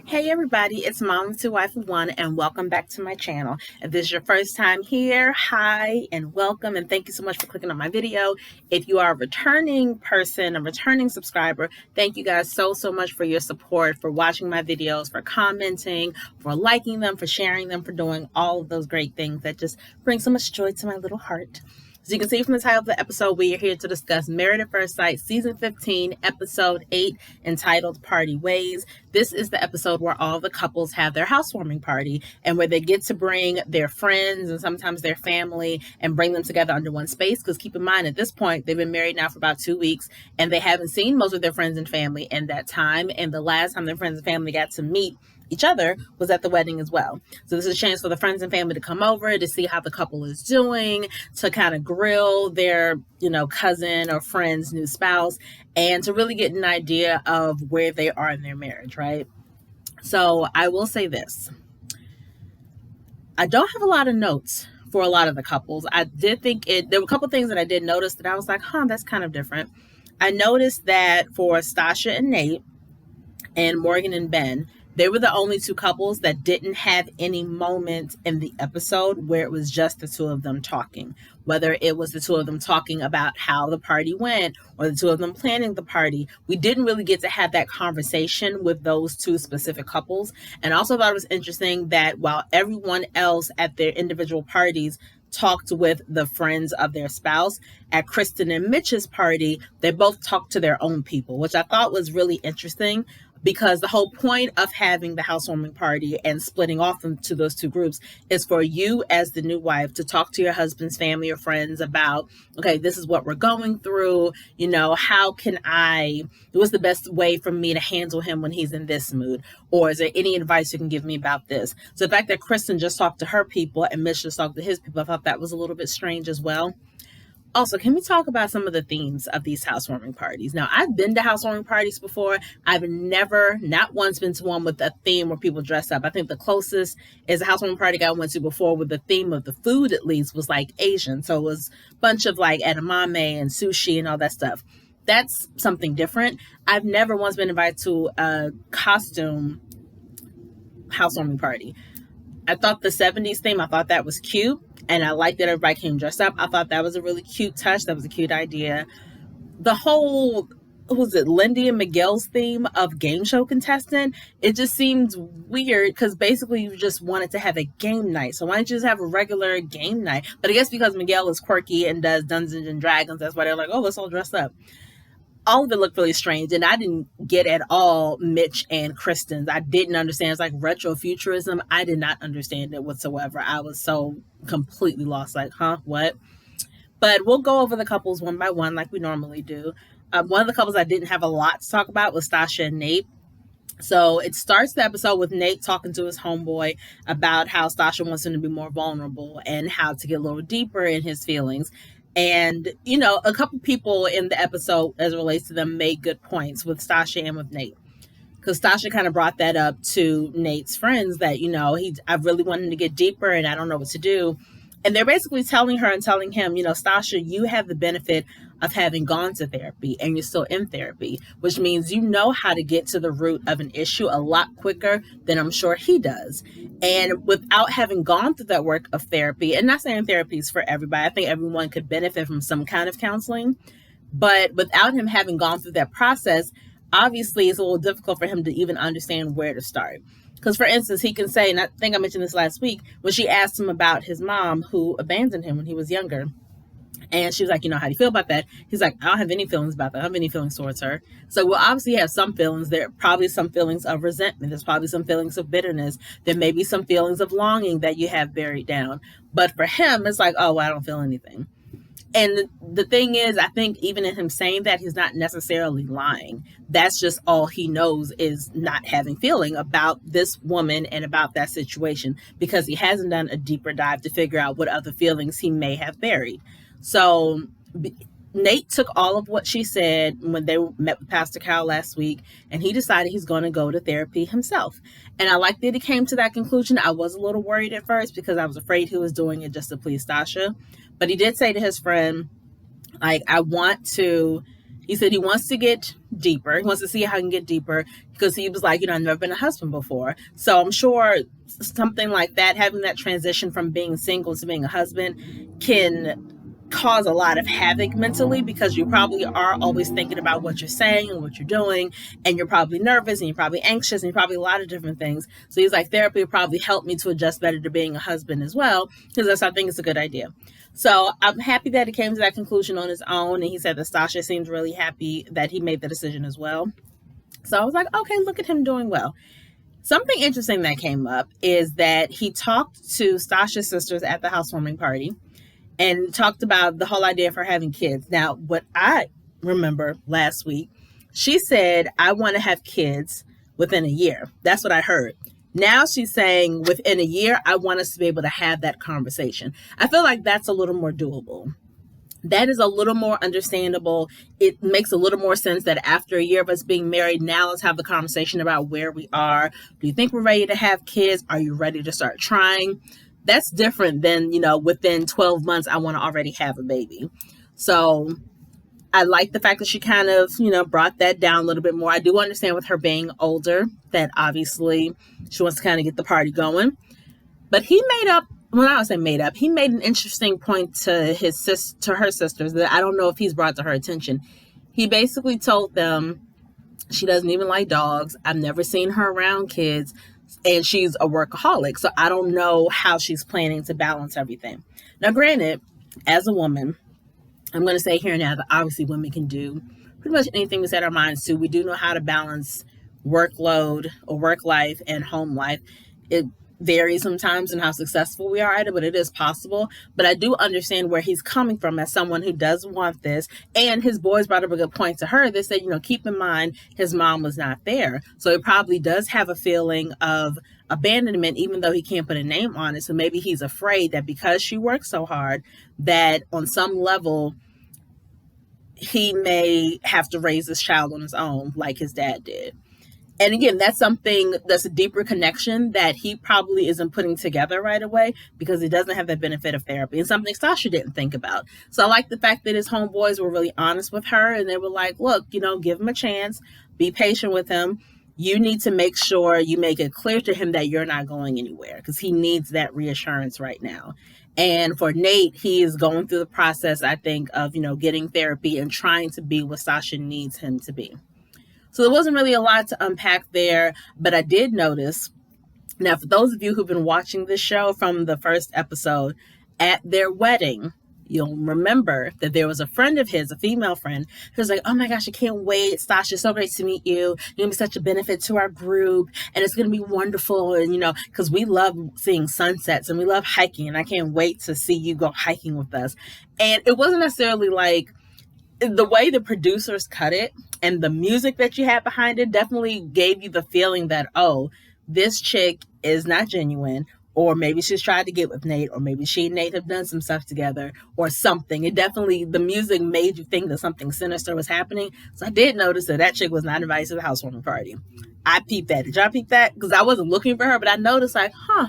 Hey everybody, it's Mom to Wife of One and welcome back to my channel. If this is your first time here, hi and welcome and thank you so much for clicking on my video. If you are a returning person, a returning subscriber, thank you guys so much for your support, for watching my videos, for commenting, for liking them, for sharing them, for doing all of those great things that just bring so much joy to my little heart. As you can see from the title of the episode, we are here to discuss Married at First Sight, Season 15, Episode 8, entitled Party Ways. This is the episode where all the couples have their housewarming party and where they get to bring their friends and sometimes their family and bring them together under one space. Because keep in mind, at this point, they've been married now for about 2 weeks and they haven't seen most of their friends and family in that time. And the last time their friends and family got to meet each other was at the wedding as well. So this is a chance for the friends and family to come over to see how the couple is doing, to kind of grill their, cousin or friend's new spouse, and to really get an idea of where they are in their marriage, right? So I will say this. I don't have a lot of notes for a lot of the couples. I did think there were a couple things that I did notice that I was like, that's kind of different. I noticed that for Stasha and Nate and Morgan and Ben, they were the only two couples that didn't have any moment in the episode where it was just the two of them talking. Whether it was the two of them talking about how the party went or the two of them planning the party, we didn't really get to have that conversation with those two specific couples. And I also thought it was interesting that while everyone else at their individual parties talked with the friends of their spouse, at Kristen and Mitch's party, they both talked to their own people, which I thought was really interesting. Because the whole point of having the housewarming party and splitting off into those two groups is for you as the new wife to talk to your husband's family or friends about, okay, this is what we're going through. What's the best way for me to handle him when he's in this mood? Or is there any advice you can give me about this? So the fact that Kristen just talked to her people and Mitch just talked to his people, I thought that was a little bit strange as well. Also, can we talk about some of the themes of these housewarming parties? Now, I've been to housewarming parties before. I've never, not once, been to one with a theme where people dress up. I think the closest is a housewarming party I went to before with the theme of the food, at least, was like Asian. So it was a bunch of like edamame and sushi and all that stuff. That's something different. I've never once been invited to a costume housewarming party. I thought the 70s theme, I thought that was cute. And I liked that everybody came dressed up. I thought that was a really cute touch. That was a cute idea. The whole, Lindy and Miguel's theme of game show contestant, it just seemed weird because basically you just wanted to have a game night. So why don't you just have a regular game night? But I guess because Miguel is quirky and does Dungeons and Dragons, that's why they're like, oh, let's all dress up. All of it looked really strange, and I didn't get at all Mitch and Kristen's. I didn't understand. It's like retrofuturism. I did not understand it whatsoever. I was so completely lost, like, what? But we'll go over the couples one by one like we normally do. One of the couples I didn't have a lot to talk about was Stasha and Nate. So it starts the episode with Nate talking to his homeboy about how Stasha wants him to be more vulnerable and how to get a little deeper in his feelings. And, a couple people in the episode, as it relates to them, made good points with Stasha and with Nate. Because Stasha kind of brought that up to Nate's friends that, I really want him to get deeper and I don't know what to do. And they're basically telling her and telling him, Stasha, you have the benefit of having gone to therapy and you're still in therapy, which means you know how to get to the root of an issue a lot quicker than I'm sure he does. And without having gone through that work of therapy, and not saying therapy is for everybody, I think everyone could benefit from some kind of counseling, but without him having gone through that process, obviously it's a little difficult for him to even understand where to start. Because, for instance, he can say, and I think I mentioned this last week, when she asked him about his mom who abandoned him when he was younger. And she was like, how do you feel about that? He's like, I don't have any feelings about that. I don't have any feelings towards her. So we'll obviously have some feelings. There are probably some feelings of resentment. There's probably some feelings of bitterness. There may be some feelings of longing that you have buried down. But for him, it's like, oh, well, I don't feel anything. And the thing is, I think even in him saying that, he's not necessarily lying. That's just all he knows is not having feeling about this woman and about that situation because he hasn't done a deeper dive to figure out what other feelings he may have buried. So Nate took all of what she said when they met with Pastor Kyle last week, and he decided he's going to go to therapy himself. And I like that he came to that conclusion. I was a little worried at first because I was afraid he was doing it just to please Stasha. But he did say to his friend, like, I want to He said he wants to get deeper. He wants to see how he can get deeper because he was like, I've never been a husband before. So I'm sure something like that, having that transition from being single to being a husband, can cause a lot of havoc mentally because you probably are always thinking about what you're saying and what you're doing, and you're probably nervous and you're probably anxious and you're probably a lot of different things. So he's like, therapy will probably help me to adjust better to being a husband as well, because I think it's a good idea. So I'm happy that he came to that conclusion on his own, and he said that Stasha seems really happy that he made the decision as well. So I was like, okay, look at him doing well. Something interesting that came up is that he talked to Stasha's sisters at the housewarming party and talked about the whole idea of her having kids. Now, what I remember last week, she said, I want to have kids within a year. That's what I heard. Now she's saying within a year, I want us to be able to have that conversation. I feel like that's a little more doable. That is a little more understandable. It makes a little more sense that after a year of us being married, now let's have the conversation about where we are. Do you think we're ready to have kids? Are you ready to start trying? That's different than, within 12 months, I want to already have a baby. So I like the fact that she kind of, brought that down a little bit more. I do understand with her being older that obviously she wants to kind of get the party going. But he made up, well, I don't say made up, he made an interesting point to her sisters that I don't know if he's brought to her attention. He basically told them she doesn't even like dogs. I've never seen her around kids. And she's a workaholic. So I don't know how she's planning to balance everything. Now, granted, as a woman, I'm going to say here now that obviously women can do pretty much anything we set our minds to. We do know how to balance workload or work life and home life. It varies sometimes in how successful we are at it, but it is possible. But I do understand where he's coming from as someone who does want this. And his boys brought up a good point to her. They said, keep in mind his mom was not there. So he probably does have a feeling of abandonment, even though he can't put a name on it. So maybe he's afraid that because she works so hard, that on some level, he may have to raise this child on his own like his dad did. And again, that's something that's a deeper connection that he probably isn't putting together right away because he doesn't have the benefit of therapy, and something Sasha didn't think about. So I like the fact that his homeboys were really honest with her, and they were like, look, give him a chance, be patient with him. You need to make sure you make it clear to him that you're not going anywhere because he needs that reassurance right now. And for Nate, he is going through the process, I think, of, getting therapy and trying to be what Sasha needs him to be. So there wasn't really a lot to unpack there, but I did notice, now for those of you who've been watching this show from the first episode, at their wedding, you'll remember that there was a friend of his, a female friend, who was like, oh my gosh, I can't wait. Stasha, it's so great to meet you. You're going to be such a benefit to our group, and it's going to be wonderful. And, because we love seeing sunsets and we love hiking, and I can't wait to see you go hiking with us. And it wasn't necessarily like, the way the producers cut it and the music that you had behind it definitely gave you the feeling that, oh, this chick is not genuine, or maybe she's tried to get with Nate, or maybe she and Nate have done some stuff together or something. It definitely, the music made you think that something sinister was happening. So I did notice that chick was not invited to the housewarming party. I peeped that. Did y'all peep that? Because I wasn't looking for her, but I noticed like, I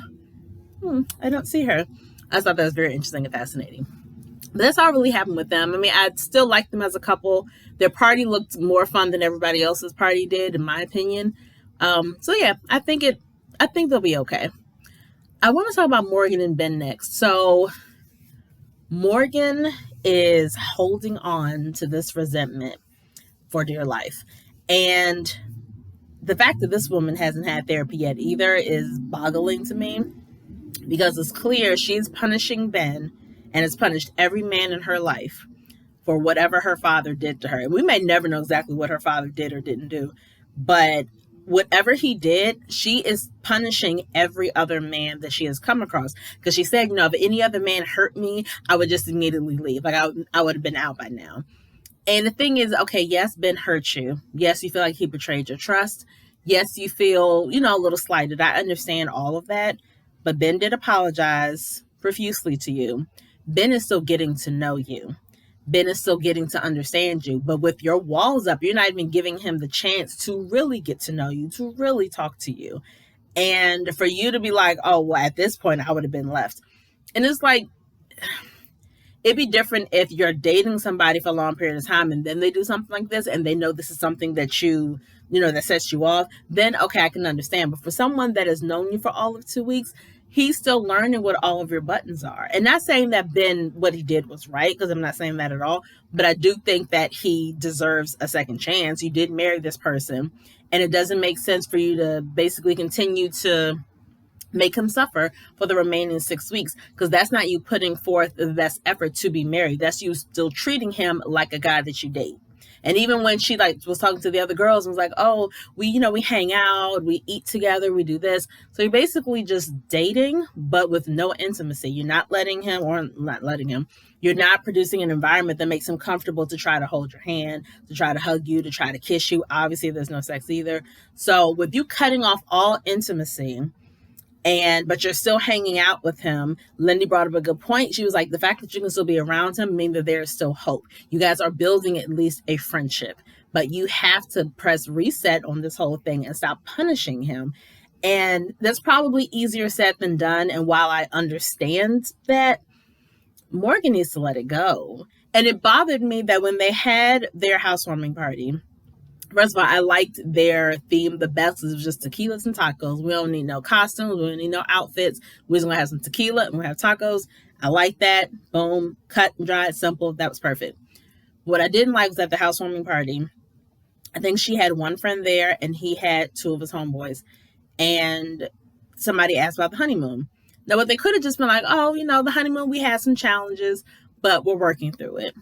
don't see her. I thought that was very interesting and fascinating. But that's all really happened with them. I mean, I still like them as a couple. Their party looked more fun than everybody else's party did, in my opinion. So yeah, I think they'll be okay. I want to talk about Morgan and Ben next. So Morgan is holding on to this resentment for dear life. And the fact that this woman hasn't had therapy yet either is boggling to me, because it's clear she's punishing Ben and has punished every man in her life for whatever her father did to her. And we may never know exactly what her father did or didn't do, but whatever he did, she is punishing every other man that she has come across. Because she said, if any other man hurt me, I would just immediately leave. Like I would have been out by now. And the thing is, okay, yes, Ben hurt you. Yes, you feel like he betrayed your trust. Yes, you feel, a little slighted. I understand all of that. But Ben did apologize profusely to you. Ben is still getting to know you. Ben is still getting to understand you. But with your walls up, you're not even giving him the chance to really get to know you, to really talk to you. And for you to be like, oh, well, at this point, I would have been left. And it's like, It'd be different if you're dating somebody for a long period of time and then they do something like this and they know this is something that that sets you off. Then, okay, I can understand. But for someone that has known you for all of 2 weeks, he's still learning what all of your buttons are. And not saying that Ben, what he did was right, because I'm not saying that at all. But I do think that he deserves a second chance. You did marry this person, and it doesn't make sense for you to basically continue to make him suffer for the remaining 6 weeks, because that's not you putting forth the best effort to be married. That's you still treating him like a guy that you date. And even when she was talking to the other girls and was like, oh, we hang out, we eat together, we do this. So you're basically just dating, but with no intimacy. You're not you're not producing an environment that makes him comfortable to try to hold your hand, to try to hug you, to try to kiss you. Obviously, there's no sex either. So with you cutting off all intimacy, but you're still hanging out with him, Lindy brought up a good point. She was like, the fact that you can still be around him means that there is still hope. You guys are building at least a friendship, but you have to press reset on this whole thing and stop punishing him. And that's probably easier said than done. And while I understand that, Morgan needs to let it go. And it bothered me that when they had their housewarming party, first of all, I liked their theme the best. It was just tequilas and tacos. We don't need no costumes. We don't need no outfits. We're just going to have some tequila and we're going to have tacos. I like that. Boom. Cut and dried. Simple. That was perfect. What I didn't like was at the housewarming party, I think she had one friend there and he had two of his homeboys. And somebody asked about the honeymoon. Now, what they could have just been like, oh, the honeymoon, we had some challenges, but we're working through it.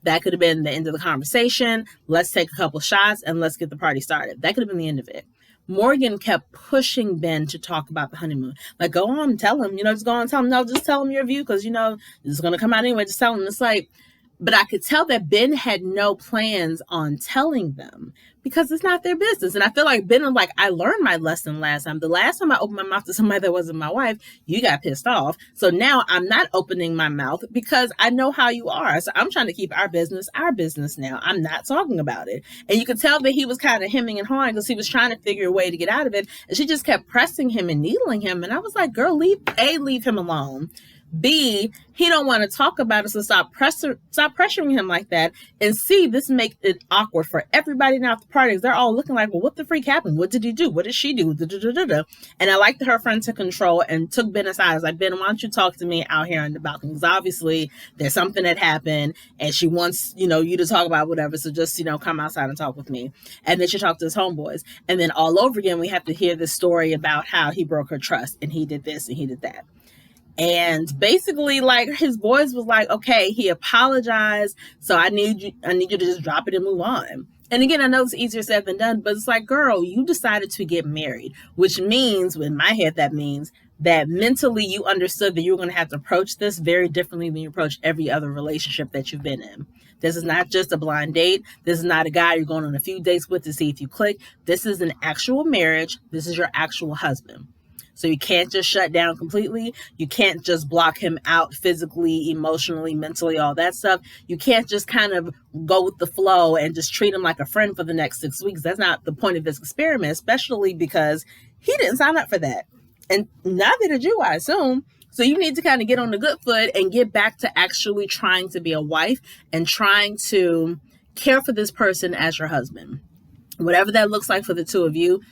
That could have been the end of the conversation. Let's take a couple shots and let's get the party started. That could have been the end of it. Morgan kept pushing Ben to talk about the honeymoon. Like, go on, tell him, just go on, tell him, no, just tell him your view, because, it's going to come out anyway. Just tell him. It's like, but I could tell that Ben had no plans on telling them because it's not their business. And I feel like Ben was like, I learned my lesson last time. The last time I opened my mouth to somebody that wasn't my wife, you got pissed off. So now I'm not opening my mouth because I know how you are. So I'm trying to keep our business now. I'm not talking about it. And you could tell that he was kind of hemming and hawing because he was trying to figure a way to get out of it. And she just kept pressing him and needling him. And I was like, girl, leave him alone. B, he don't want to talk about it, so stop pressuring him like that. And C, this makes it awkward for everybody now at the parties. They're all looking like, well, what the freak happened? What did he do? What did she do? And I liked her friend took control and took Ben aside. I was like, Ben, why don't you talk to me out here on the balcony? Because obviously there's something that happened and she wants, you to talk about whatever. So just, come outside and talk with me. And then she talked to his homeboys. And then all over again, we have to hear this story about how he broke her trust and he did this and he did that. And basically, like, his boys was like, okay, he apologized, so I need you to just drop it and move on. And again, I know it's easier said than done, but it's like, girl, you decided to get married, which means, in my head, that means that mentally you understood that you were going to have to approach this very differently than you approach every other relationship that you've been in. This is not just a blind date. This is not a guy you're going on a few dates with to see if you click. This is an actual marriage. This is your actual husband. So you can't just shut down completely. You can't just block him out physically, emotionally, mentally, all that stuff. You can't just kind of go with the flow and just treat him like a friend for the next 6 weeks. That's not the point of this experiment, especially because he didn't sign up for that. And neither did you, I assume. So you need to kind of get on the good foot and get back to actually trying to be a wife and trying to care for this person as your husband. Whatever that looks like for the two of you,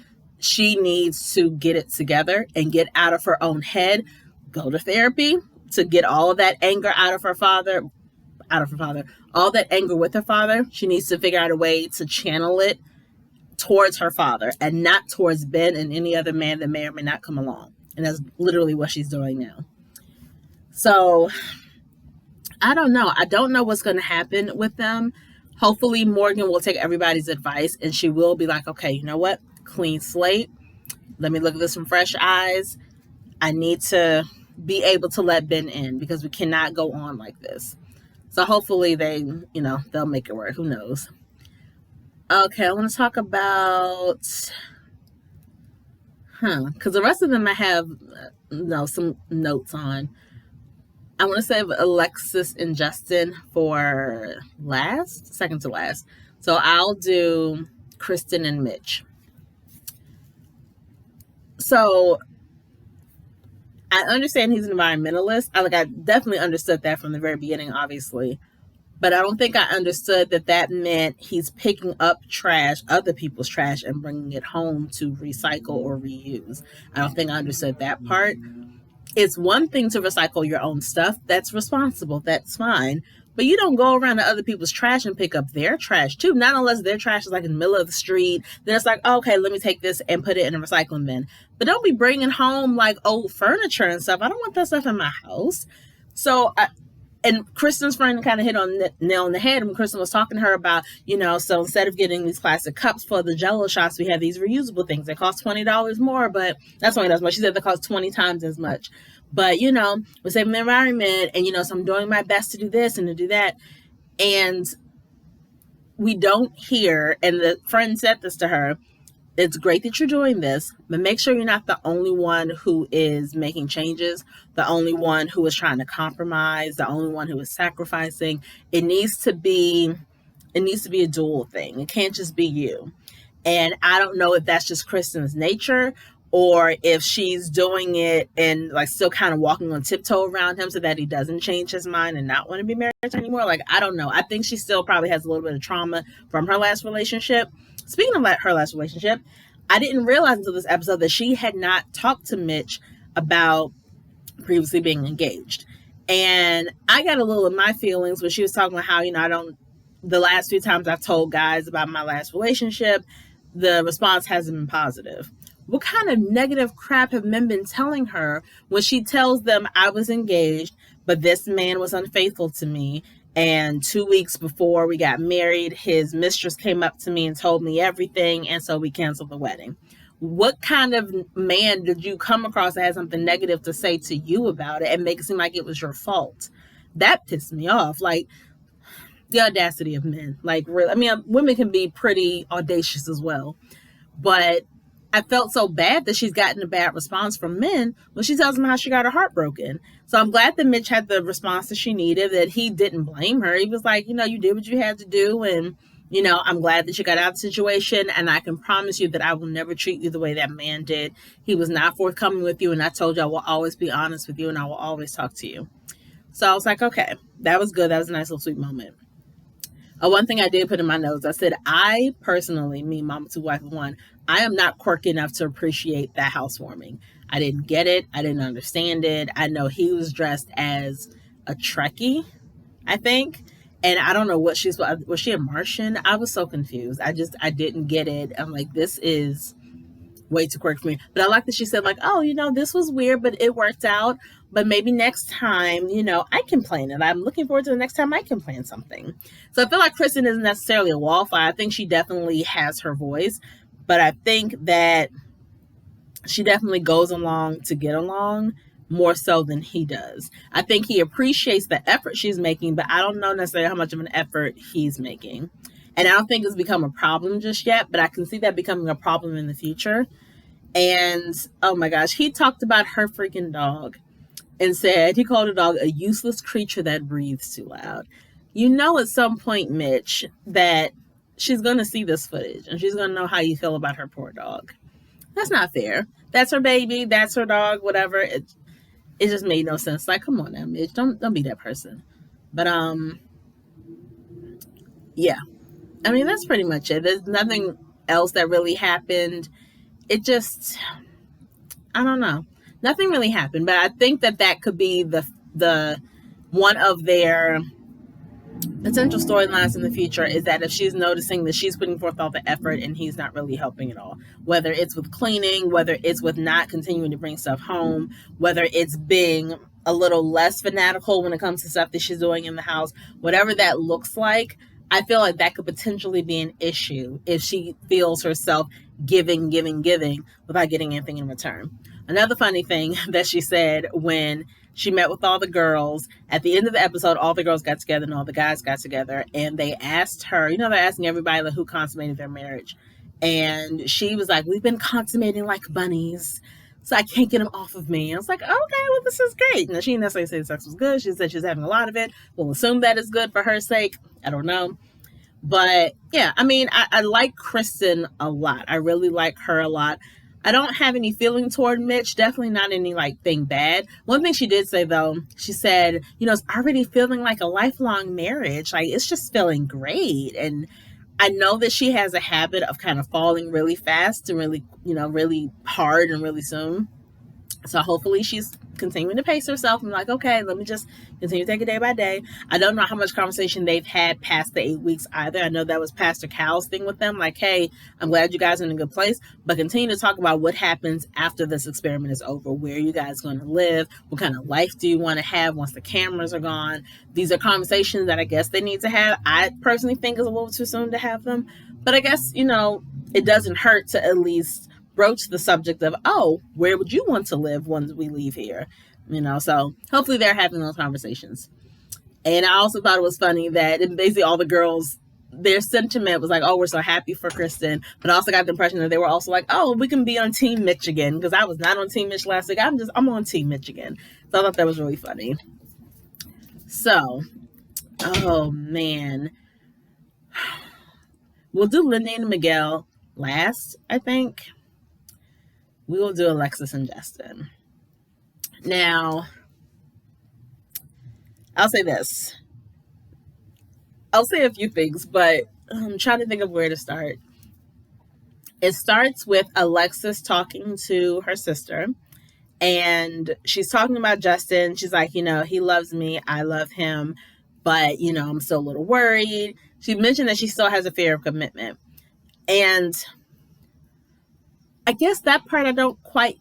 she needs to get it together and get out of her own head, go to therapy to get all of that anger out of her father, all that anger with her father. She needs to figure out a way to channel it towards her father and not towards Ben and any other man that may or may not come along. And that's literally what she's doing now. So I don't know. I don't know what's going to happen with them. Hopefully Morgan will take everybody's advice and she will be like, okay, you know what? Clean slate. Let me look at this from fresh eyes. I need to be able to let Ben in because we cannot go on like this. So hopefully they'll make it work. Who knows? Okay, I want to talk about, because the rest of them I have some notes on. I want to save Alexis and Justin for second to last. So I'll do Kristen and Mitch. So I understand he's an environmentalist. I definitely understood that from the very beginning, obviously. But I don't think I understood that that meant he's picking up trash, other people's trash, and bringing it home to recycle or reuse. I don't think I understood that part. It's one thing to recycle your own stuff. That's responsible. That's fine. But you don't go around to other people's trash and pick up their trash too. Not unless their trash is like in the middle of the street. Then it's like, oh, okay, let me take this and put it in a recycling bin. But don't be bringing home like old furniture and stuff. I don't want that stuff in my house. So and Kristen's friend kind of hit on the nail on the head when Kristen was talking to her about, so instead of getting these plastic cups for the Jello shots, we have these reusable things that cost $20 more, but that's $20 more. She said they cost 20 times as much. But, we're saving the environment, and, so I'm doing my best to do this and to do that. And we don't hear, and the friend said this to her, it's great that you're doing this, but make sure you're not the only one who is making changes, the only one who is trying to compromise, the only one who is sacrificing. It needs to be a dual thing. It can't just be you. And I don't know if that's just Kristen's nature or if she's doing it and like still kind of walking on tiptoe around him so that he doesn't change his mind and not want to be married anymore. Like, I don't know. I think she still probably has a little bit of trauma from her last relationship. Speaking of her last relationship, I didn't realize until this episode that she had not talked to Mitch about previously being engaged. And I got a little of my feelings when she was talking about how, the last few times I've told guys about my last relationship, the response hasn't been positive. What kind of negative crap have men been telling her when she tells them I was engaged, but this man was unfaithful to me? And 2 weeks before we got married, his mistress came up to me and told me everything. And so we canceled the wedding. What kind of man did you come across that had something negative to say to you about it and make it seem like it was your fault? That pissed me off. Like, the audacity of men. Like, really, I mean, women can be pretty audacious as well. But I felt so bad that she's gotten a bad response from men when she tells them how she got her heart broken. So I'm glad that Mitch had the response that she needed, that he didn't blame her. He was like, you did what you had to do. And, I'm glad that you got out of the situation. And I can promise you that I will never treat you the way that man did. He was not forthcoming with you. And I told you I will always be honest with you and I will always talk to you. So I was like, okay, that was good. That was a nice little sweet moment. One thing I did put in my notes, I said, I personally, me, mama, two, wife, one, I am not quirky enough to appreciate that housewarming. I didn't get it. I didn't understand it. I know he was dressed as a Trekkie, I think. And I don't know what was she a Martian? I was so confused. I didn't get it. I'm like, this is way too quirky for me. But I like that she said like, oh, this was weird, but it worked out. But maybe next time, I can plan it. I'm looking forward to the next time I can plan something. So I feel like Kristen isn't necessarily a wallflower. I think she definitely has her voice. But I think that she definitely goes along to get along more so than he does. I think he appreciates the effort she's making, but I don't know necessarily how much of an effort he's making. And I don't think it's become a problem just yet, but I can see that becoming a problem in the future. And, oh my gosh, he talked about her freaking dog and said he called the dog a useless creature that breathes too loud. At some point, Mitch, that she's going to see this footage and she's going to know how you feel about her poor dog. That's not fair. That's her baby. That's her dog, whatever. It just made no sense. Like, come on now, Mitch. Don't be that person. But, yeah. I mean, that's pretty much it. There's nothing else that really happened. It just, I don't know. Nothing really happened, but I think that could be the one of their potential storylines in the future is that if she's noticing that she's putting forth all the effort and he's not really helping at all, whether it's with cleaning, whether it's with not continuing to bring stuff home, whether it's being a little less fanatical when it comes to stuff that she's doing in the house, whatever that looks like, I feel like that could potentially be an issue if she feels herself giving without getting anything in return. Another funny thing that she said when she met with all the girls, at the end of the episode, all the girls got together and all the guys got together and they asked her, they're asking everybody like, who consummated their marriage. And she was like, we've been consummating like bunnies, so I can't get them off of me. And I was like, okay, well, this is great. Now, she didn't necessarily say the sex was good. She said she's having a lot of it. We'll assume that is good for her sake. I don't know. But yeah, I mean, I like Kristen a lot. I really like her a lot. I don't have any feeling toward Mitch. Definitely not any like thing bad. One thing she did say though, she said, it's already feeling like a lifelong marriage. Like it's just feeling great. And I know that she has a habit of kind of falling really fast and really, really hard and really soon. So hopefully she's continuing to pace herself. I'm like, okay, let me just continue to take it day by day. I don't know how much conversation they've had past the 8 weeks either. I know that was Pastor Cal's thing with them. Like, hey, I'm glad you guys are in a good place, but continue to talk about what happens after this experiment is over. Where are you guys going to live? What kind of life do you want to have once the cameras are gone? These are conversations that I guess they need to have. I personally think it's a little too soon to have them, but I guess, it doesn't hurt to at least broach the subject of, where would you want to live once we leave here? So hopefully they're having those conversations. And I also thought it was funny that basically all the girls, their sentiment was like, we're so happy for Kristen. But I also got the impression that they were also like, we can be on Team Mitch again. Because I was not on Team Mitch last week. I'm on Team Mitch again. So I thought that was really funny. So, oh man. We'll do Lindy and Miguel last, I think. We will do Alexis and Justin. Now, I'll say this. I'll say a few things, but I'm trying to think of where to start. It starts with Alexis talking to her sister, and she's talking about Justin. She's like, he loves me. I love him, but, I'm still a little worried. She mentioned that she still has a fear of commitment. And I guess that part I don't quite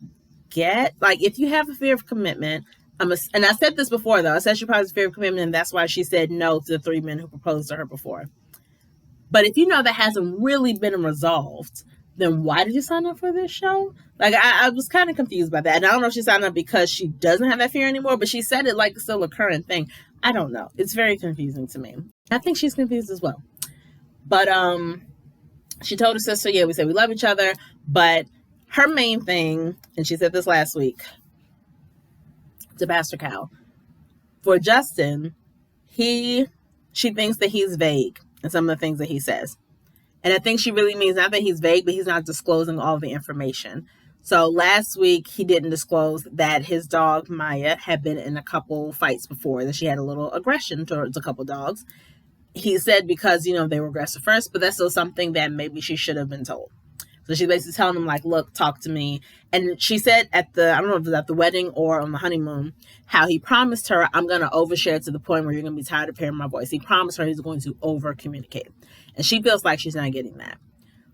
get. Like, if you have a fear of commitment, and I said this before, though. I said she probably has a fear of commitment, and that's why she said no to the 3 men who proposed to her before. But if that hasn't really been resolved, then why did you sign up for this show? Like, I was kind of confused by that. And I don't know if she signed up because she doesn't have that fear anymore, but she said it like it's still a current thing. I don't know. It's very confusing to me. I think she's confused as well. But, she told her sister, we said we love each other, but her main thing, and she said this last week to Pastor Cal, for Justin, she thinks that he's vague in some of the things that he says. And I think she really means not that he's vague, but he's not disclosing all the information. So last week, he didn't disclose that his dog, Maya, had been in a couple fights before, that she had a little aggression towards a couple dogs. He said because, they were aggressive first, but that's still something that maybe she should have been told. So she's basically telling him, like, look, talk to me. And she said I don't know if it was at the wedding or on the honeymoon, how he promised her, I'm going to overshare to the point where you're going to be tired of hearing my voice. He promised her he's going to over communicate. And she feels like she's not getting that.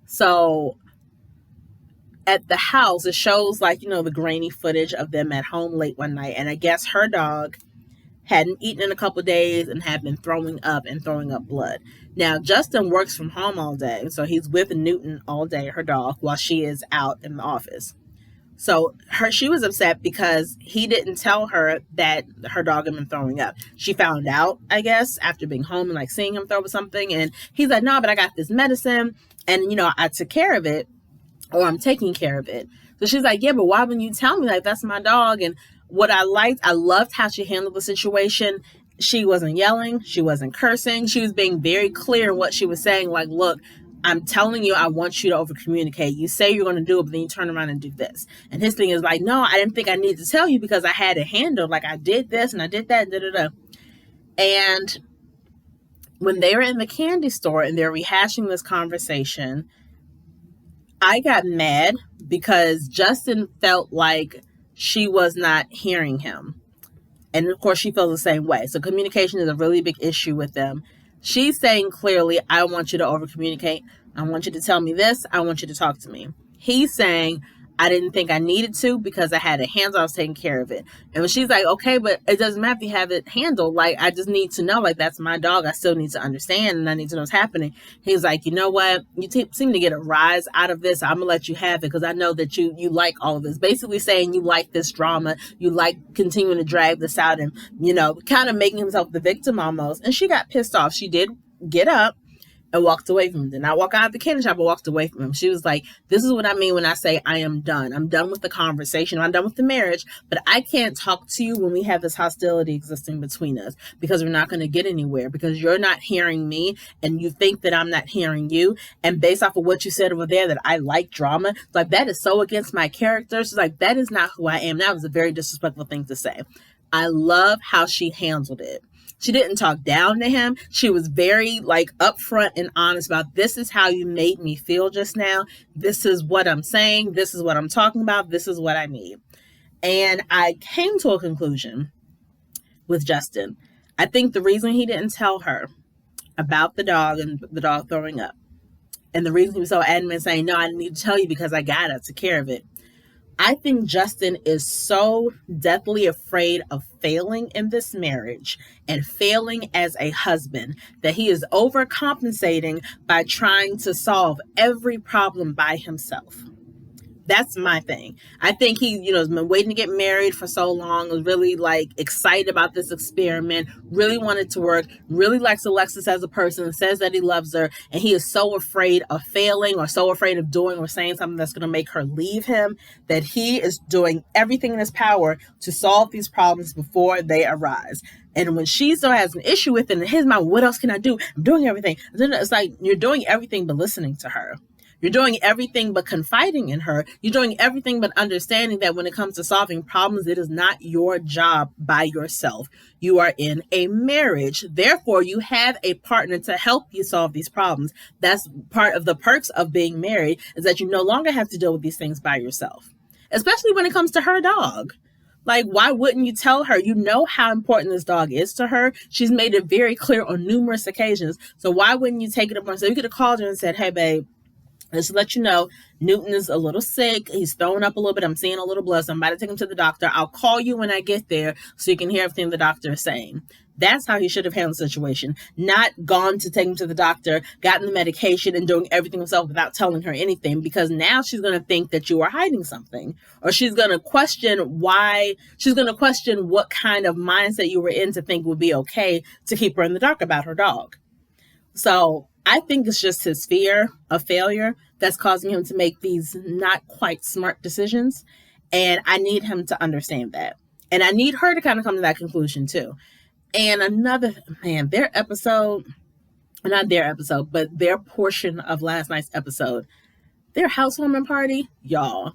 So at the house, it shows, like, the grainy footage of them at home late one night. And I guess her dog hadn't eaten in a couple of days and had been throwing up blood. Now, Justin works from home all day, so he's with Newton all day, her dog, while she is out in the office. So she was upset because he didn't tell her that her dog had been throwing up. She found out, I guess, after being home and like seeing him throw up something. And he's like, no, but I got this medicine and, I took care of it, or I'm taking care of it. So she's like, yeah, but why wouldn't you tell me? Like, that's my dog. And what I loved how she handled the situation. She wasn't yelling. She wasn't cursing. She was being very clear in what she was saying. Like, look, I'm telling you, I want you to over communicate. You say you're going to do it, but then you turn around and do this. And his thing is like, no, I didn't think I needed to tell you because I had it handled. Like, I did this and I did that. And when they were in the candy store and they're rehashing this conversation, I got mad because Justin felt like she was not hearing him. And of course, she feels the same way. So communication is a really big issue with them. She's saying clearly, I want you to over communicate. I want you to tell me this. I want you to talk to me. He's saying, I didn't think I needed to because I had it handled. I was taking care of it. And when she's like, okay, but it doesn't matter if you have it handled. Like, I just need to know, like, that's my dog. I still need to understand and I need to know what's happening. He's like, you know what? You seem to get a rise out of this. I'm going to let you have it because I know that you like all of this. Basically saying you like this drama. You like continuing to drag this out and, kind of making himself the victim almost. And she got pissed off. She did get up and walked away from him. Did not walk out of the candy shop, but walked away from him. She was like, this is what I mean when I say I am done. I'm done with the conversation. I'm done with the marriage, but I can't talk to you when we have this hostility existing between us, because we're not going to get anywhere, because you're not hearing me and you think that I'm not hearing you. And based off of what you said over there, that I like drama, like, that is so against my character. She's like, that is not who I am. That was a very disrespectful thing to say. I love how she handled it. She didn't talk down to him. She was very like upfront and honest about, this is how you made me feel just now. This is what I'm saying. This is what I'm talking about. This is what I need. And I came to a conclusion with Justin. I think the reason he didn't tell her about the dog and the dog throwing up, and the reason he was so adamant saying, no, I need to tell you because I got to take care of it, I think Justin is so deathly afraid of failing in this marriage and failing as a husband that he is overcompensating by trying to solve every problem by himself. That's my thing. I think he, has been waiting to get married for so long, was really like excited about this experiment, really wanted to work, really likes Alexis as a person, says that he loves her, and he is so afraid of failing or so afraid of doing or saying something that's going to make her leave him, that he is doing everything in his power to solve these problems before they arise. And when she still has an issue with it in his mind, what else can I do? I'm doing everything. Then it's like, you're doing everything but listening to her. You're doing everything but confiding in her. You're doing everything but understanding that when it comes to solving problems, it is not your job by yourself. You are in a marriage. Therefore, you have a partner to help you solve these problems. That's part of the perks of being married, is that you no longer have to deal with these things by yourself, especially when it comes to her dog. Like, why wouldn't you tell her? You know how important this dog is to her. She's made it very clear on numerous occasions. So why wouldn't you take it upon? So you could have called her and said, hey, babe, just to let you know, Newton is a little sick. He's throwing up a little bit. I'm seeing a little blood, so I'm about to take him to the doctor. I'll call you when I get there so you can hear everything the doctor is saying. That's how he should have handled the situation. Not gone to take him to the doctor, gotten the medication, and doing everything himself without telling her anything, because now she's going to think that you are hiding something. Or she's going to question why. She's going to question what kind of mindset you were in to think would be okay to keep her in the dark about her dog. So I think it's just his fear of failure that's causing him to make these not quite smart decisions. And I need him to understand that. And I need her to kind of come to that conclusion too. And their portion of last night's episode, their housewarming party, y'all.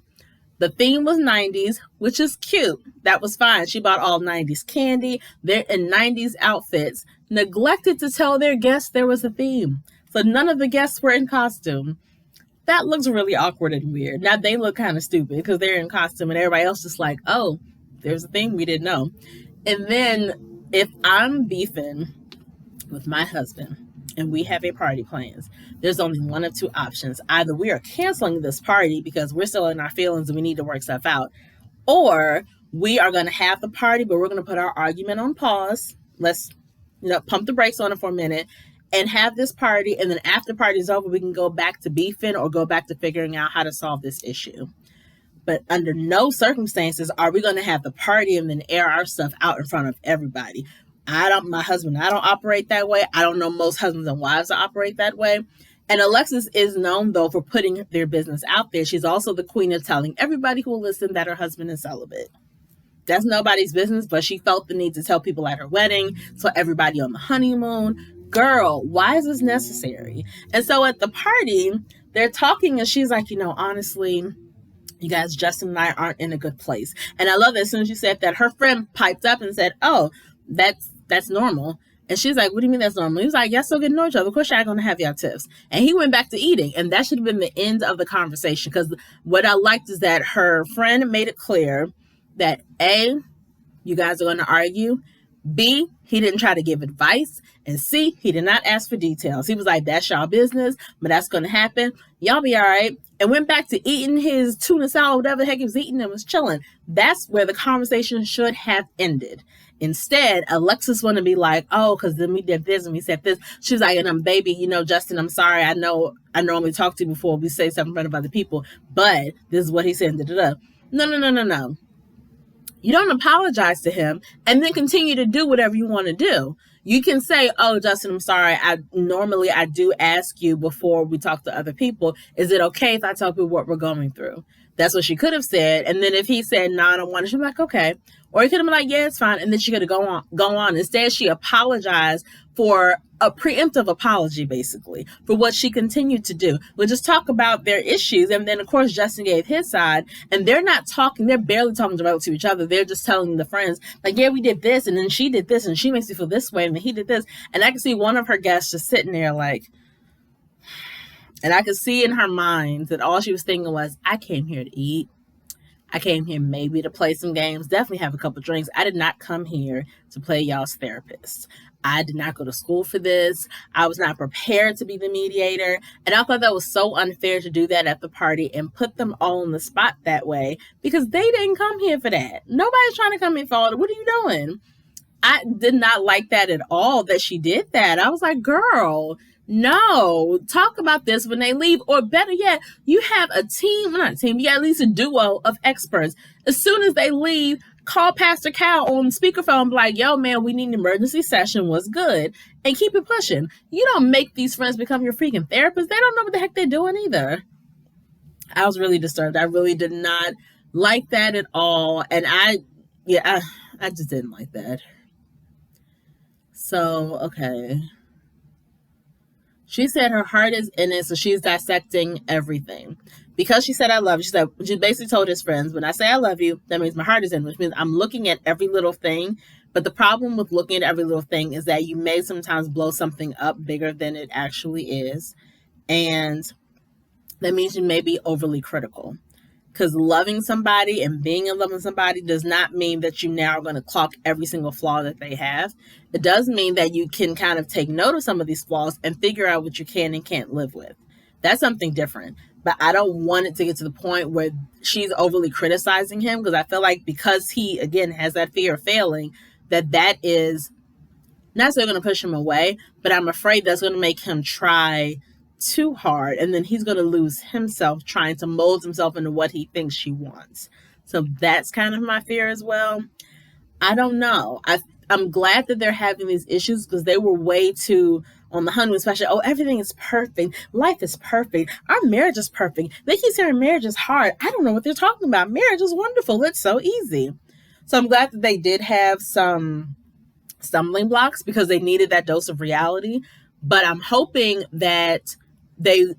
The theme was 90s, which is cute. That was fine. She bought all 90s candy. They're in 90s outfits. Neglected to tell their guests there was a theme. So none of the guests were in costume. That looks really awkward and weird. Now they look kind of stupid because they're in costume and everybody else just like, oh, there's a theme we didn't know. And then if I'm beefing with my husband and we have a party plans, there's only one of two options. Either we are canceling this party because we're still in our feelings and we need to work stuff out, or we are going to have the party, but we're going to put our argument on pause. Let's pump the brakes on it for a minute and have this party. And then after the party is over, we can go back to beefing or go back to figuring out how to solve this issue. But under no circumstances are we going to have the party and then air our stuff out in front of everybody. My husband, I don't operate that way. I don't know most husbands and wives that operate that way. And Alexis is known, though, for putting their business out there. She's also the queen of telling everybody who will listen that her husband is celibate. That's nobody's business, but she felt the need to tell people at her wedding, so everybody on the honeymoon. Girl, why is this necessary? And so at the party, they're talking and she's like, honestly, you guys, Justin and I aren't in a good place. And I love that as soon as you said that, her friend piped up and said, oh, that's normal. And she's like, what do you mean that's normal? He was like, y'all still getting to know each other. Of course, y'all going to have y'all tips. And he went back to eating. And that should have been the end of the conversation. Because what I liked is that her friend made it clear that A, you guys are going to argue. B, he didn't try to give advice. And C, he did not ask for details. He was like, that's y'all business, but that's going to happen. Y'all be all right. And went back to eating his tuna salad, whatever the heck he was eating, and was chilling. That's where the conversation should have ended. Instead, Alexis want to be like, oh, because then we did this and we said this. She was like, and I'm baby, Justin, I'm sorry. I know I normally talk to you before we say stuff in front of other people, but this is what he said. No. You don't apologize to him and then continue to do whatever you want to do. You can say, oh, Justin, I'm sorry. Normally I do ask you before we talk to other people, is it okay if I tell people what we're going through? That's what she could have said. And then if he said, no, I don't want it, she'd be like, okay. Or he could have been like, yeah, it's fine. And then she could have go on. Instead, she apologized for a preemptive apology, basically, for what she continued to do. We'll just talk about their issues. And then, of course, Justin gave his side. And they're not talking. They're barely talking directly to each other. They're just telling the friends, like, yeah, we did this. And then she did this. And she makes me feel this way. And then he did this. And I can see one of her guests just sitting there like, and I could see in her mind that all she was thinking was, I came here to eat. I came here maybe to play some games, definitely have a couple drinks. I did not come here to play y'all's therapist. I did not go to school for this. I was not prepared to be the mediator. And I thought that was so unfair to do that at the party and put them all on the spot that way because they didn't come here for that. Nobody's trying to come here for all that. What are you doing? I did not like that at all that she did that. I was like, girl, no, talk about this when they leave. Or better yet, you have a team, not a team, you got at least a duo of experts. As soon as they leave, call Pastor Cal on speakerphone and be like, yo, man, we need an emergency session. What's good? And keep it pushing. You don't make these friends become your freaking therapists. They don't know what the heck they're doing either. I was really disturbed. I really did not like that at all. And I just didn't like that. So, okay. She said her heart is in it, so she's dissecting everything. Because she said, I love you, she basically told his friends, when I say I love you, that means my heart is in it, which means I'm looking at every little thing. But the problem with looking at every little thing is that you may sometimes blow something up bigger than it actually is. And that means you may be overly critical. Because loving somebody and being in love with somebody does not mean that you now are going to clock every single flaw that they have. It does mean that you can kind of take note of some of these flaws and figure out what you can and can't live with. That's something different. But I don't want it to get to the point where she's overly criticizing him, because I feel like because he, again, has that fear of failing, that is not necessarily going to push him away, but I'm afraid that's going to make him try too hard, and then he's going to lose himself trying to mold himself into what he thinks she wants. So that's kind of my fear as well. I don't know. I'm glad that they're having these issues because they were way too on the honeymoon, especially, oh, everything is perfect. Life is perfect. Our marriage is perfect. They keep saying marriage is hard. I don't know what they're talking about. Marriage is wonderful. It's so easy. So I'm glad that they did have some stumbling blocks because they needed that dose of reality. But I'm hoping that the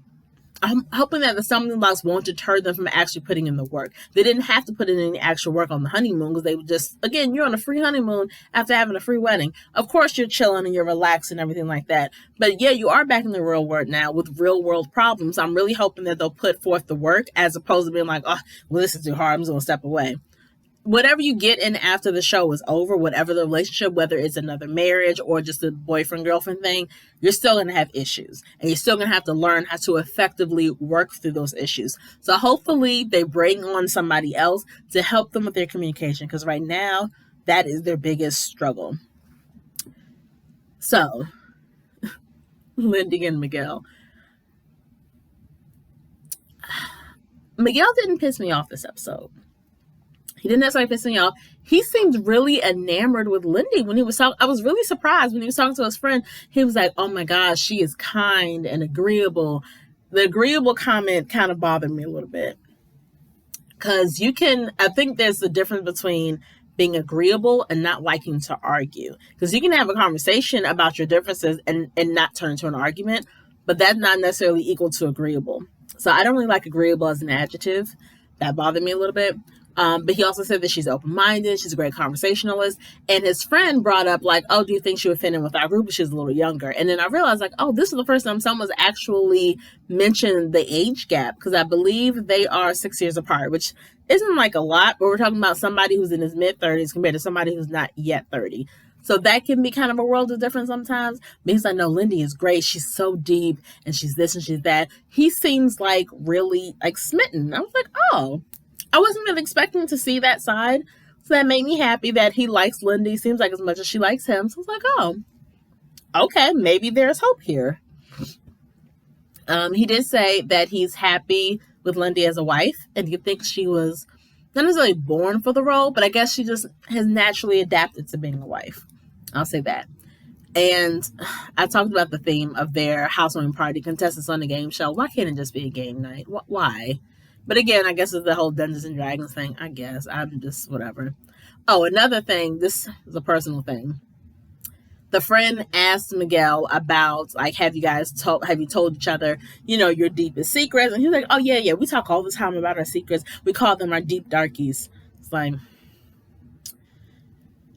stumbling blocks won't deter them from actually putting in the work. They didn't have to put in any actual work on the honeymoon because they would just, again, you're on a free honeymoon after having a free wedding. Of course, you're chilling and you're relaxed and everything like that. But yeah, you are back in the real world now with real world problems. I'm really hoping that they'll put forth the work as opposed to being like, oh, well, this is too hard. I'm just going to step away. Whatever you get in after the show is over, whatever the relationship, whether it's another marriage or just a boyfriend-girlfriend thing, you're still going to have issues. And you're still going to have to learn how to effectively work through those issues. So hopefully they bring on somebody else to help them with their communication, because right now, that is their biggest struggle. So, Lindy and Miguel. Miguel didn't piss me off this episode. He didn't necessarily piss me off. He seemed really enamored with Lindy when he was talking. I was really surprised when he was talking to his friend. He was like, oh my gosh, she is kind and agreeable. The agreeable comment kind of bothered me a little bit. Because I think there's a difference between being agreeable and not liking to argue. Because you can have a conversation about your differences and not turn into an argument, but that's not necessarily equal to agreeable. So I don't really like agreeable as an adjective. That bothered me a little bit. But he also said that she's open-minded, she's a great conversationalist, and his friend brought up, like, oh, do you think she would fit in with our group? She's a little younger. And then I realized, like, oh, this is the first time someone's actually mentioned the age gap, because I believe they are 6 years apart, which isn't like a lot, but we're talking about somebody who's in his mid-30s compared to somebody who's not yet 30. So that can be kind of a world of difference sometimes. Because I know Lindy is great. She's so deep, and she's this and she's that. He seems like really, like, smitten. I was like, oh. I wasn't really expecting to see that side. So that made me happy that he likes Lindy. Seems like as much as she likes him. So I was like, oh, okay, maybe there's hope here. He did say that he's happy with Lindy as a wife. And he thinks she was not necessarily born for the role, but I guess she just has naturally adapted to being a wife. I'll say that. And I talked about the theme of their housewarming party contestants on the game show. Why can't it just be a game night? Why? But again, I guess it's the whole Dungeons and Dragons thing. I guess I'm just whatever. Oh, another thing. This is a personal thing. The friend asked Miguel about, like, have you told each other, your deepest secrets? And he's like, oh yeah, we talk all the time about our secrets. We call them our deep darkies. It's like,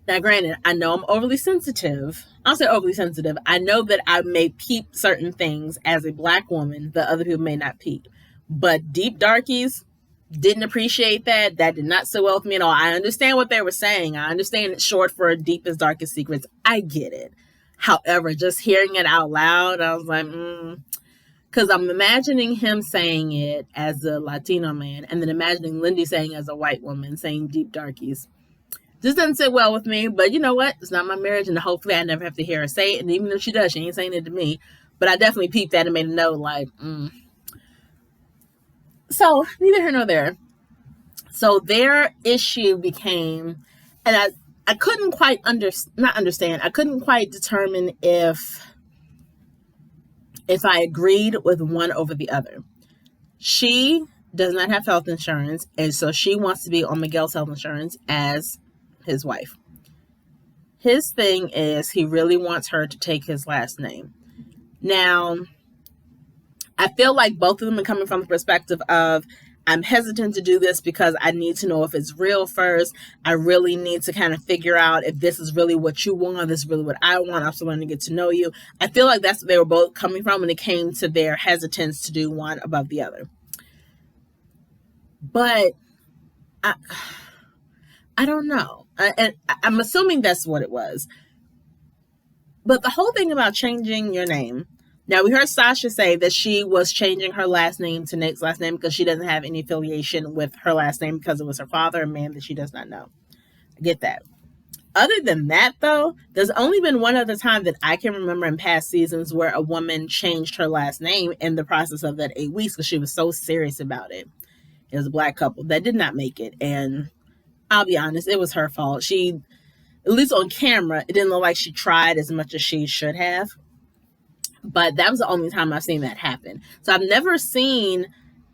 now granted, I know I'm overly sensitive. I'll say overly sensitive. I know that I may peep certain things as a Black woman that other people may not peep. But deep darkies, didn't appreciate that. That did not sit well with me at all. I understand what they were saying. I understand it's short for deepest, darkest secrets. I get it. However, just hearing it out loud, I was like, because I'm imagining him saying it as a Latino man, and then imagining Lindy saying as a white woman, saying deep darkies. This doesn't sit well with me, but you know what? It's not my marriage, and hopefully I never have to hear her say it. And even if she does, she ain't saying it to me. But I definitely peeped that and made a note, like, So, neither here nor there. So their issue became, and I couldn't quite I couldn't quite determine if I agreed with one over the other. She does not have health insurance, and so she wants to be on Miguel's health insurance as his wife. His thing is he really wants her to take his last name. Now, I feel like both of them are coming from the perspective of, I'm hesitant to do this because I need to know if it's real first. I really need to kind of figure out if this is really what you want, this is really what I want. I'm still going to get to know you. I feel like that's what they were both coming from when it came to their hesitance to do one above the other. But I don't know. And I'm assuming that's what it was. But the whole thing about changing your name. Now, we heard Sasha say that she was changing her last name to Nate's last name because she doesn't have any affiliation with her last name because it was her father, a man that she does not know. I get that. Other than that, though, there's only been one other time that I can remember in past seasons where a woman changed her last name in the process of that 8 weeks because she was so serious about it. It was a Black couple that did not make it. And I'll be honest, it was her fault. She, at least on camera, it didn't look like she tried as much as she should have. But that was the only time I've seen that happen. So I've never seen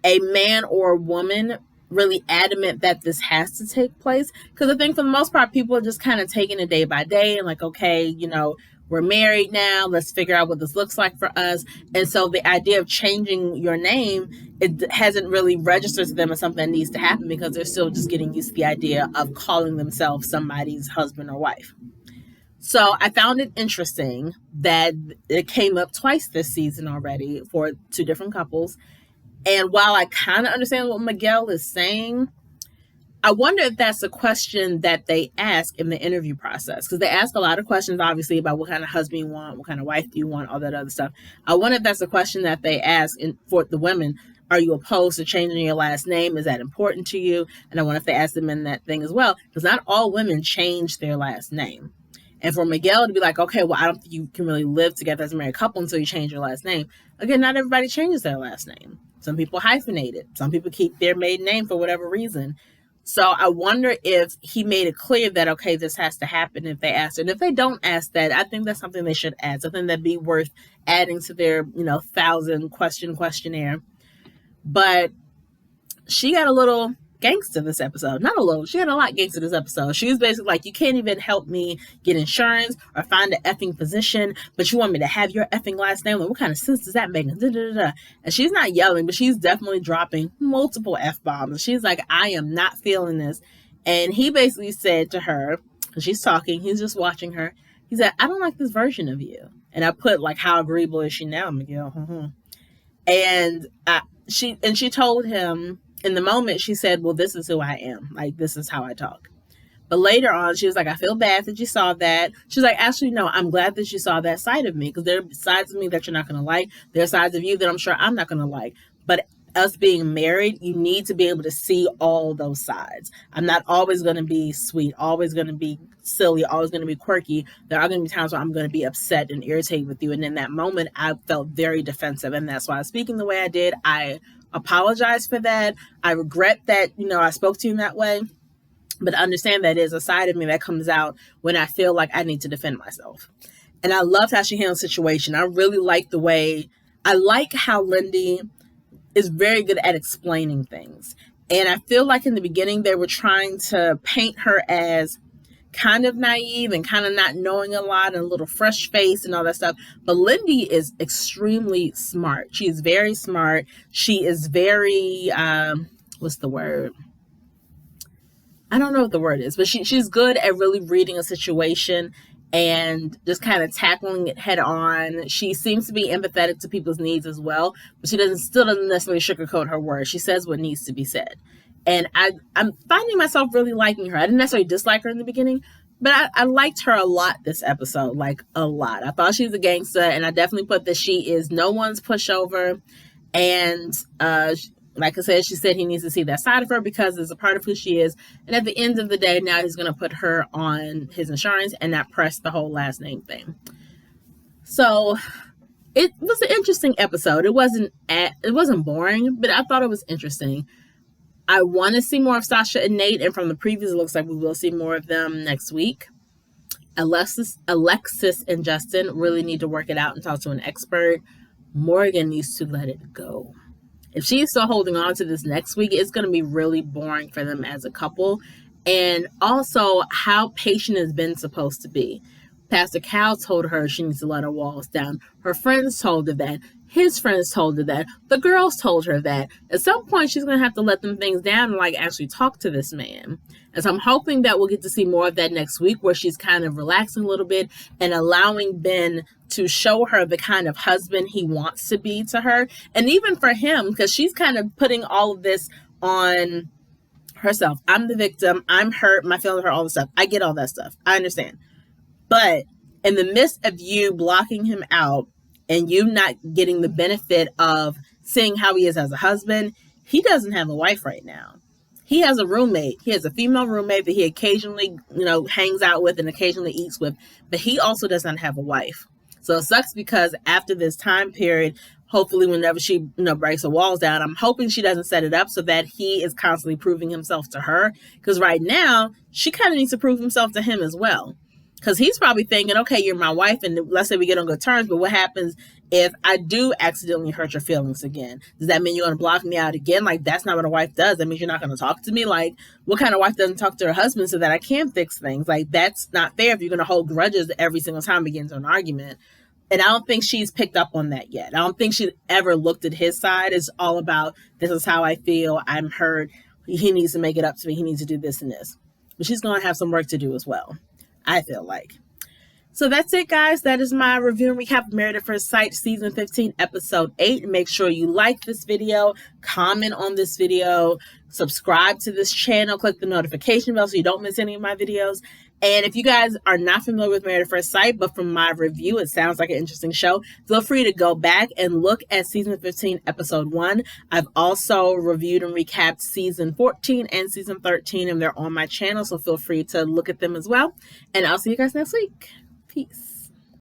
a man or a woman really adamant that this has to take place. Because I think for the most part, people are just kind of taking it day by day and like, okay, we're married now. Let's figure out what this looks like for us. And so the idea of changing your name, it hasn't really registered to them as something that needs to happen because they're still just getting used to the idea of calling themselves somebody's husband or wife. So I found it interesting that it came up twice this season already for two different couples. And while I kind of understand what Miguel is saying, I wonder if that's a question that they ask in the interview process. Because they ask a lot of questions, obviously, about what kind of husband you want, what kind of wife do you want, all that other stuff. I wonder if that's a question that they ask for the women. Are you opposed to changing your last name? Is that important to you? And I wonder if they ask them in that thing as well. Because not all women change their last name. And for Miguel to be like, okay, well, I don't think you can really live together as a married couple until you change your last name. Again, not everybody changes their last name. Some people hyphenate it. Some people keep their maiden name for whatever reason. So I wonder if he made it clear that, okay, this has to happen if they ask. And if they don't ask that, I think that's something they should add, something that'd be worth adding to their, 1,000 question questionnaire. But she got a little gangster this episode. Not a little. She had a lot gangster this episode. She was basically like, you can't even help me get insurance or find an effing position, but you want me to have your effing last name? Like, what kind of sense does that make? And she's not yelling, but she's definitely dropping multiple F-bombs. And she's like, I am not feeling this. And he basically said to her, because she's talking, he's just watching her. He said, I don't like this version of you. And I put, like, how agreeable is she now, Miguel? And she told him, in the moment, she said, well, this is who I am. Like, this is how I talk. But later on, she was like, I feel bad that you saw that. She's like, actually, no, I'm glad that you saw that side of me. Because there are sides of me that you're not going to like. There are sides of you that I'm sure I'm not going to like. But us being married, you need to be able to see all those sides. I'm not always going to be sweet, always going to be silly, always going to be quirky. There are going to be times where I'm going to be upset and irritated with you. And in that moment, I felt very defensive. And that's why I was speaking the way I did. I apologize for that. I regret that, I spoke to you in that way. But understand that is a side of me that comes out when I feel like I need to defend myself. And I loved how she handled the situation. I really like the way, I like how Lindy is very good at explaining things. And I feel like in the beginning they were trying to paint her as kind of naive and kind of not knowing a lot and a little fresh face and all that stuff. But Lindy is extremely smart. She is very smart. She is very, what's the word? I don't know what the word is, but she's good at really reading a situation and just kind of tackling it head on. She seems to be empathetic to people's needs as well, but she still doesn't necessarily sugarcoat her words. She says what needs to be said. And I'm finding myself really liking her. I didn't necessarily dislike her in the beginning, but I liked her a lot this episode, like a lot. I thought she was a gangster, and I definitely put that she is no one's pushover. And like I said, she said he needs to see that side of her because it's a part of who she is. And at the end of the day, now he's going to put her on his insurance and not press the whole last name thing. So it was an interesting episode. It wasn't boring, but I thought it was interesting. I want to see more of Sasha and Nate, and from the previews, it looks like we will see more of them next week. Alexis and Justin really need to work it out and talk to an expert. Morgan needs to let it go. If she's still holding on to this next week, it's going to be really boring for them as a couple. And also, how patient has Ben supposed to be? Pastor Cal told her she needs to let her walls down. Her friends told her that. His friends told her that. The girls told her that. At some point, she's going to have to let them things down and like actually talk to this man. And so I'm hoping that we'll get to see more of that next week, where she's kind of relaxing a little bit and allowing Ben to show her the kind of husband he wants to be to her. And even for him, because she's kind of putting all of this on herself. I'm the victim. I'm hurt. My feelings hurt, all the stuff. I get all that stuff. I understand. But in the midst of you blocking him out and you not getting the benefit of seeing how he is as a husband, he doesn't have a wife right now. He has a roommate. He has a female roommate that he occasionally, hangs out with and occasionally eats with, but he also does not have a wife. So it sucks because after this time period, hopefully whenever she, breaks her walls down, I'm hoping she doesn't set it up so that he is constantly proving himself to her. Because right now, she kind of needs to prove himself to him as well. Because he's probably thinking, okay, you're my wife, and let's say we get on good terms, but what happens if I do accidentally hurt your feelings again? Does that mean you're going to block me out again? Like, that's not what a wife does. That means you're not going to talk to me? Like, what kind of wife doesn't talk to her husband so that I can fix things? Like, that's not fair if you're going to hold grudges every single time we get into an argument. And I don't think she's picked up on that yet. I don't think she's ever looked at his side. It's all about, this is how I feel. I'm hurt. He needs to make it up to me. He needs to do this and this. But she's going to have some work to do as well, I feel like. So that's it, guys. That is my review and recap of Married at First Sight, Season 15, Episode 8. Make sure you like this video, comment on this video, subscribe to this channel, click the notification bell so you don't miss any of my videos. And if you guys are not familiar with Married at First Sight, but from my review, it sounds like an interesting show, feel free to go back and look at Season 15, Episode 1. I've also reviewed and recapped Season 14 and Season 13, and they're on my channel, so feel free to look at them as well. And I'll see you guys next week. Peace.